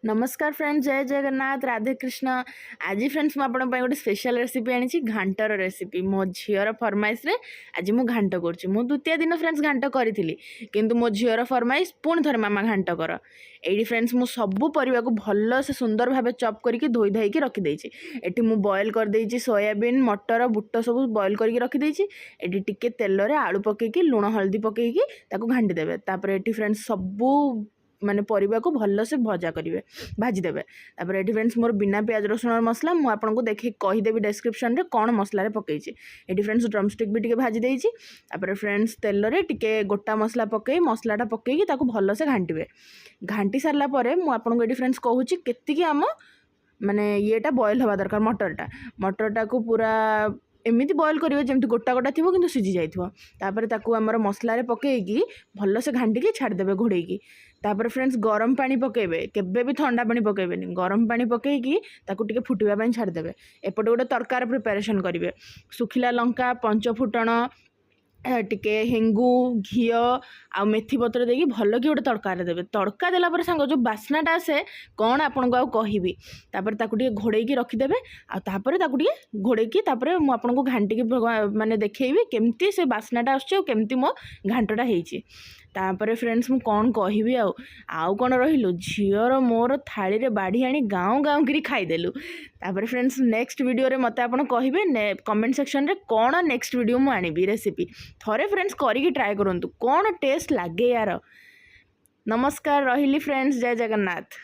नमस्कार फ्रेंड्स, जय जगन्नाथ, राधे कृष्ण। आज फ्रेंड्स मुझे गोटे स्पेशल रेसिपी आनी घांटर रेसिपी मो झीर फरमाइश रे आज मु घांट कर द्वितीय दिन फ्रेंड्स घांट करी किंतु मो झीर फरमाइश पुणी थरे मामा घांट कर ये फ्रेंड्स मु सबू परिवा को भल से सुंदर भाव चॉप करके धोई धाई रखिदे एटी मु बॉयल कर देइछि सोयाबीन मटर बुट सब बॉयल करके रखिदे एटी टिके तेल रे आलू पकेकी लुण हल्दी पकेकी ताको घांटी देबे तापर एटी फ्रेंड्स सबू माने परिवा को भल से भजा करेंगे भाजीदेवे तापर ये फ्रेंड्स मोर बिना प्याज रसुण मसला मुझे आपको देखे कहीदेवी डिस्क्रिप्शन रे कौन मसला पकईची ये फ्रेंड्स ड्रमस्टिक भी टिके भाजी देइछि तापर फ्रेंड्स तेल रे टिके गोटा मसला पकई मसलाटा पकईकी ताको भल से घांटिबे घांटी सारला परे मु आपको ये फ्रेंड्स कहूँ केतिकी आम माने येटा बॉयल हवा दरकार मटरटा को पूरा एमती बॉयल करेंगे जमी गोटा गोटा थी कि सीझी जापर ताकू आमर मसलार पकईकी भल से घांटिकी छाड़देवे घोड़ेकी तापर फ्रेंड्स गरम पानी पकेबे केबे भी ठंडा पानी पकेबेनी गरम पानी पकईकी ताकू टिके फुटवा छाड़देवे एपटे गोटे तरकार प्रिपेरेसन करेंगे सुखिला लंका पंचफुटण टिके हेंगू घी आ मेथी पत्र देकी भल कि गोटे तड़का देवे तड़का देला सांग जो बास्नाटा आसे कौन आपन को कहबी तापर ताकू टिके घोड़ेकी रखिदेवे आपर ताकू टिके घोड़ेकी तापर मु आपन को घांटिकी माने देखैबी केमती से बास्नाटा आछे केमती मो घांटटा हेइची तापर फ्रेंड्स मु कौन कहबी आउ कौन रहिलु झीर मोर थाली रे बाढ़ी आनी गाँव गाँव करी खाईदेलु तापर फ्रेंड्स नेक्स्ट वीडियो रे मते आपन कहिबे कमेंट सेक्शन रे कौन नेक्स्ट वीडियो मु आनिबी रेसिपी थरे फ्रेंड्स करिकी ट्राए करंतु कौन टेस्ट लागे यार। नमस्कार रहिली फ्रेंड्स, जय जगन्नाथ।